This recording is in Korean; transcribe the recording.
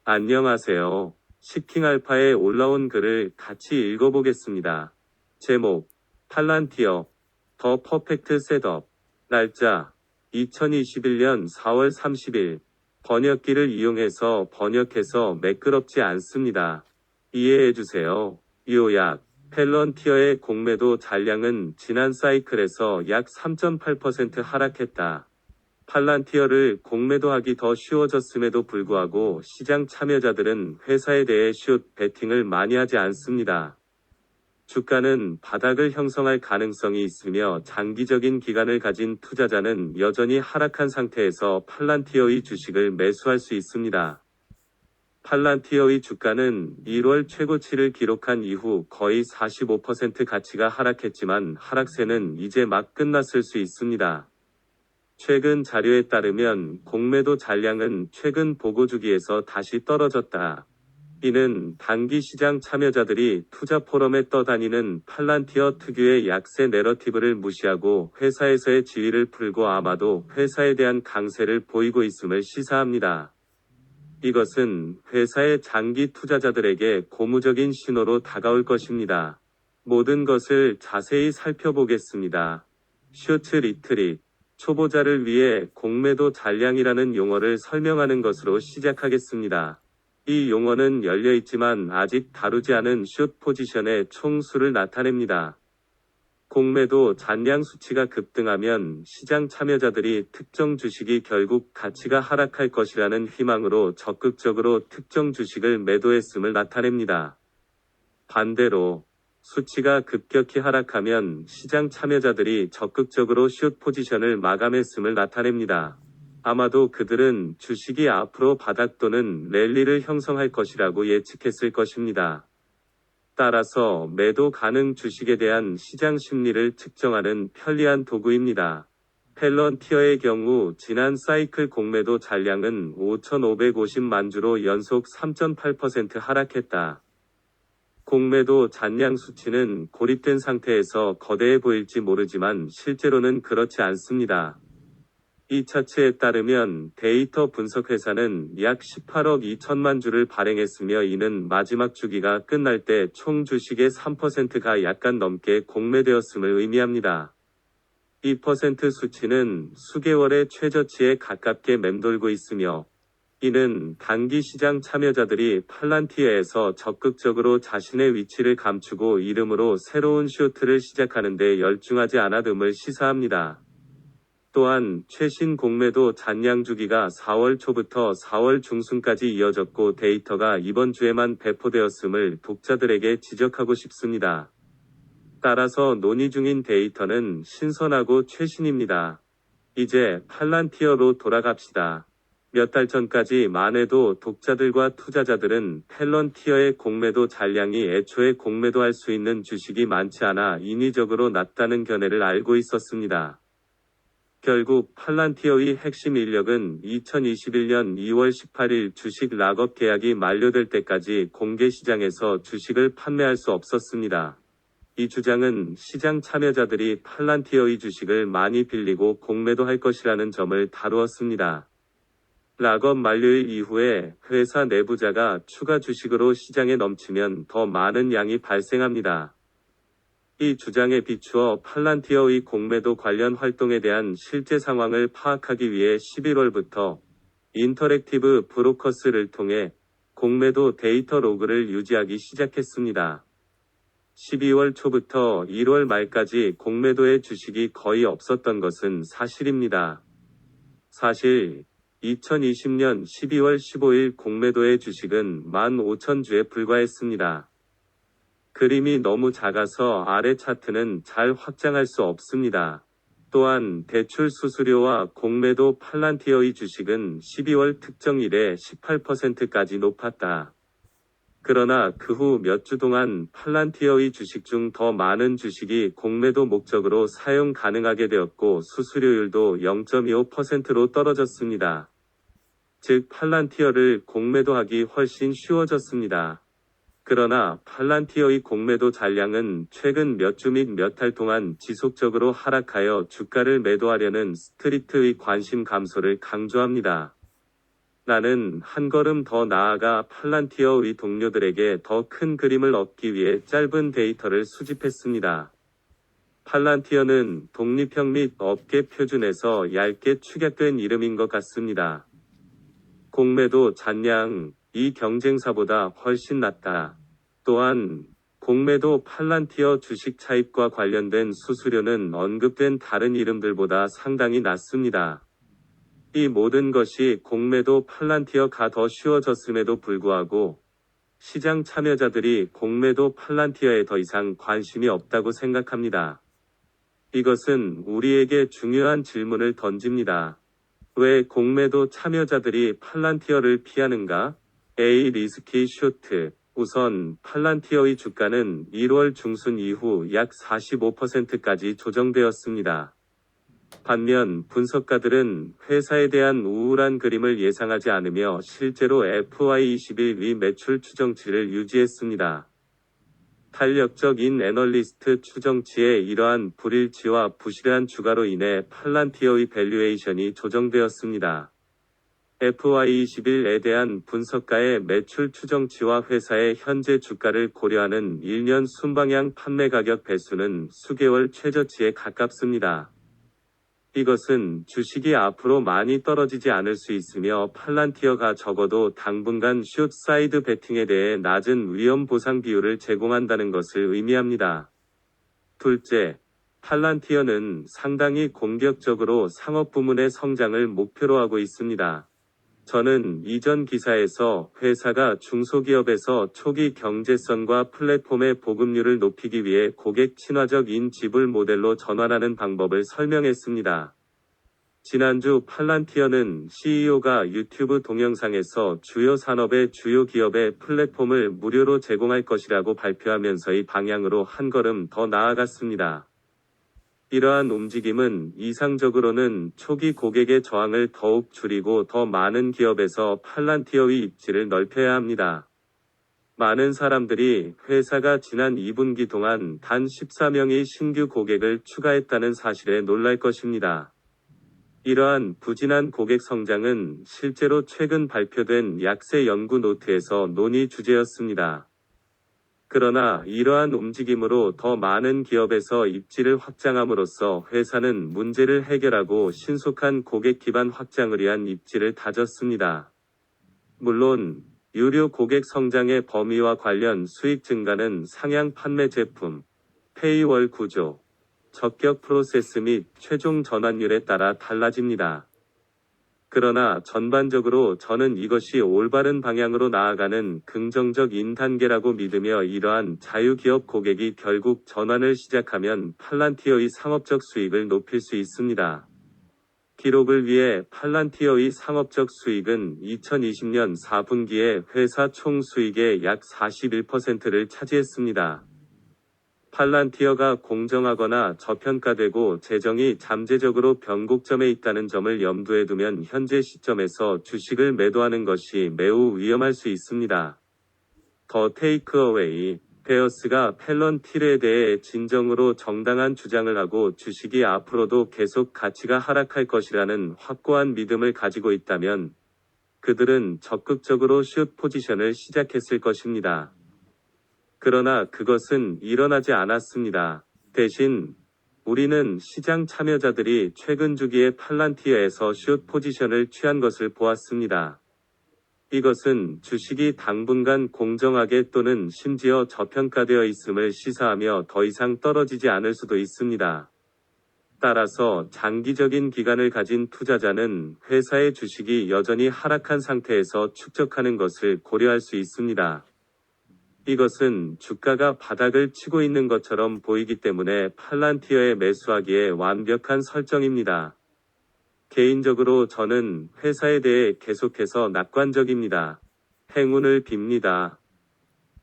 안녕하세요. 시킹알파에 올라온 글을 같이 읽어보겠습니다. 제목, 팔란티어, 더 퍼펙트 셋업. 날짜, 2021년 4월 30일. 번역기를 이용해서 번역해서 매끄럽지 않습니다. 이해해주세요. 요약, 팔란티어의 공매도 잔량은 지난 사이클에서 약 3.8% 하락했다. 팔란티어를 공매도하기 더 쉬워졌음에도 불구하고 시장 참여자들은 회사에 대해 숏 베팅을 많이 하지 않습니다. 주가는 바닥을 형성할 가능성이 있으며 장기적인 기간을 가진 투자자는 여전히 하락한 상태에서 팔란티어의 주식을 매수할 수 있습니다. 팔란티어의 주가는 1월 최고치를 기록한 이후 거의 45% 가치가 하락했지만 하락세는 이제 막 끝났을 수 있습니다. 최근 자료에 따르면 공매도 잔량은 최근 보고주기에서 다시 떨어졌다. 이는 단기 시장 참여자들이 투자 포럼에 떠다니는 팔란티어 특유의 약세 내러티브를 무시하고 회사에서의 지위를 풀고 아마도 회사에 대한 강세를 보이고 있음을 시사합니다. 이것은 회사의 장기 투자자들에게 고무적인 신호로 다가올 것입니다. 모든 것을 자세히 살펴보겠습니다. 숏 리트릿. 초보자를 위해 공매도 잔량이라는 용어를 설명하는 것으로 시작하겠습니다. 이 용어는 열려있지만 아직 다루지 않은 숏 포지션의 총수를 나타냅니다. 공매도 잔량 수치가 급등하면 시장 참여자들이 특정 주식이 결국 가치가 하락할 것이라는 희망으로 적극적으로 특정 주식을 매도했음을 나타냅니다. 반대로 수치가 급격히 하락하면 시장 참여자들이 적극적으로 숏 포지션을 마감했음을 나타냅니다. 아마도 그들은 주식이 앞으로 바닥 또는 랠리를 형성할 것이라고 예측했을 것입니다. 따라서 매도 가능 주식에 대한 시장 심리를 측정하는 편리한 도구입니다. 팔란티어의 경우 지난 사이클 공매도 잔량은 5,550만 주로 연속 3.8% 하락했다. 공매도 잔량 수치는 고립된 상태에서 거대해 보일지 모르지만 실제로는 그렇지 않습니다. 이 차트에 따르면 데이터 분석 회사는 약 18억 2천만 주를 발행했으며 이는 마지막 주기가 끝날 때 총 주식의 3%가 약간 넘게 공매되었음을 의미합니다. 2% 수치는 수개월의 최저치에 가깝게 맴돌고 있으며 이는 단기 시장 참여자들이 팔란티어에서 적극적으로 자신의 위치를 감추고 이름으로 새로운 숏을 시작하는 데 열중하지 않았음을 시사합니다. 또한 최신 공매도 잔량 주기가 4월 초부터 4월 중순까지 이어졌고 데이터가 이번 주에만 배포되었음을 독자들에게 지적하고 싶습니다. 따라서 논의 중인 데이터는 신선하고 최신입니다. 이제 팔란티어로 돌아갑시다. 몇 달 전까지만 해도 독자들과 투자자들은 팔란티어의 공매도 잔량이 애초에 공매도할 수 있는 주식이 많지 않아 인위적으로 낮다는 견해를 알고 있었습니다. 결국 팔란티어의 핵심 인력은 2021년 2월 18일 주식 락업 계약이 만료될 때까지 공개 시장에서 주식을 판매할 수 없었습니다. 이 주장은 시장 참여자들이 팔란티어의 주식을 많이 빌리고 공매도할 것이라는 점을 다루었습니다. 락업 만료일 이후에 회사 내부자가 추가 주식으로 시장에 넘치면 더 많은 양이 발생합니다. 이 주장에 비추어 팔란티어의 공매도 관련 활동에 대한 실제 상황을 파악하기 위해 11월부터 인터랙티브 브로커스를 통해 공매도 데이터 로그를 유지하기 시작했습니다. 12월 초부터 1월 말까지 공매도의 주식이 거의 없었던 것은 사실입니다. 사실 2020년 12월 15일 공매도의 주식은 15,000주에 불과했습니다. 그림이 너무 작아서 아래 차트는 잘 확장할 수 없습니다. 또한 대출 수수료와 공매도 팔란티어의 주식은 12월 특정일에 18%까지 높았다. 그러나 그 후 몇 주 동안 팔란티어의 주식 중 더 많은 주식이 공매도 목적으로 사용 가능하게 되었고 수수료율도 0.25%로 떨어졌습니다. 즉 팔란티어를 공매도하기 훨씬 쉬워졌습니다. 그러나 팔란티어의 공매도 잔량은 최근 몇 주 및 몇 달 동안 지속적으로 하락하여 주가를 매도하려는 스트리트의 관심 감소를 강조합니다. 나는 한 걸음 더 나아가 팔란티어의 동료들에게 더 큰 그림을 얻기 위해 짧은 데이터를 수집했습니다. 팔란티어는 독립형 및 업계 표준에서 얇게 축약된 이름인 것 같습니다. 공매도 잔량, 이 경쟁사보다 훨씬 낮다. 또한 공매도 팔란티어 주식 차입과 관련된 수수료는 언급된 다른 이름들보다 상당히 낮습니다. 이 모든 것이 공매도 팔란티어가 더 쉬워졌음에도 불구하고 시장 참여자들이 공매도 팔란티어에 더 이상 관심이 없다고 생각합니다. 이것은 우리에게 중요한 질문을 던집니다. 왜 공매도 참여자들이 팔란티어를 피하는가? A. 리스키 쇼트. 우선 팔란티어의 주가는 1월 중순 이후 약 45%까지 조정되었습니다. 반면 분석가들은 회사에 대한 우울한 그림을 예상하지 않으며 실제로 FY21위 매출 추정치를 유지했습니다. 탄력적인 애널리스트 추정치의 이러한 불일치와 부실한 주가로 인해 팔란티어의 밸류에이션이 조정되었습니다. FY21에 대한 분석가의 매출 추정치와 회사의 현재 주가를 고려하는 1년 순방향 판매 가격 배수는 수개월 최저치에 가깝습니다. 이것은 주식이 앞으로 많이 떨어지지 않을 수 있으며 팔란티어가 적어도 당분간 숏 사이드 베팅에 대해 낮은 위험 보상 비율을 제공한다는 것을 의미합니다. 둘째, 팔란티어는 상당히 공격적으로 상업 부문의 성장을 목표로 하고 있습니다. 저는 이전 기사에서 회사가 중소기업에서 초기 경제성과 플랫폼의 보급률을 높이기 위해 고객 친화적인 지불 모델로 전환하는 방법을 설명했습니다. 지난주 팔란티어는 CEO가 유튜브 동영상에서 주요 산업의 주요 기업의 플랫폼을 무료로 제공할 것이라고 발표하면서의 방향으로 한 걸음 더 나아갔습니다. 이러한 움직임은 이상적으로는 초기 고객의 저항을 더욱 줄이고 더 많은 기업에서 팔란티어의 입지를 넓혀야 합니다. 많은 사람들이 회사가 지난 2분기 동안 단 14명의 신규 고객을 추가했다는 사실에 놀랄 것입니다. 이러한 부진한 고객 성장은 실제로 최근 발표된 약세 연구 노트에서 논의 주제였습니다. 그러나 이러한 움직임으로 더 많은 기업에서 입지를 확장함으로써 회사는 문제를 해결하고 신속한 고객 기반 확장을 위한 입지를 다졌습니다. 물론 유료 고객 성장의 범위와 관련 수익 증가는 상향 판매 제품, 페이월 구조, 적격 프로세스 및 최종 전환율에 따라 달라집니다. 그러나 전반적으로 저는 이것이 올바른 방향으로 나아가는 긍정적인 단계라고 믿으며 이러한 자유기업 고객이 결국 전환을 시작하면 팔란티어의 상업적 수익을 높일 수 있습니다. 기록을 위해 팔란티어의 상업적 수익은 2020년 4분기에 회사 총 수익의 약 41%를 차지했습니다. 팔란티어가 공정하거나 저평가되고 재정이 잠재적으로 변곡점에 있다는 점을 염두에 두면 현재 시점에서 주식을 매도하는 것이 매우 위험할 수 있습니다. 더 테이크어웨이, 베어스가 팔란티어에 대해 진정으로 정당한 주장을 하고 주식이 앞으로도 계속 가치가 하락할 것이라는 확고한 믿음을 가지고 있다면 그들은 적극적으로 숏 포지션을 시작했을 것입니다. 그러나 그것은 일어나지 않았습니다. 대신 우리는 시장 참여자들이 최근 주기에 팔란티어에서 숏 포지션을 취한 것을 보았습니다. 이것은 주식이 당분간 공정하게 또는 심지어 저평가되어 있음을 시사하며 더 이상 떨어지지 않을 수도 있습니다. 따라서 장기적인 기간을 가진 투자자는 회사의 주식이 여전히 하락한 상태에서 축적하는 것을 고려할 수 있습니다. 이것은 주가가 바닥을 치고 있는 것처럼 보이기 때문에 팔란티어에 매수하기에 완벽한 설정입니다. 개인적으로 저는 회사에 대해 계속해서 낙관적입니다. 행운을 빕니다.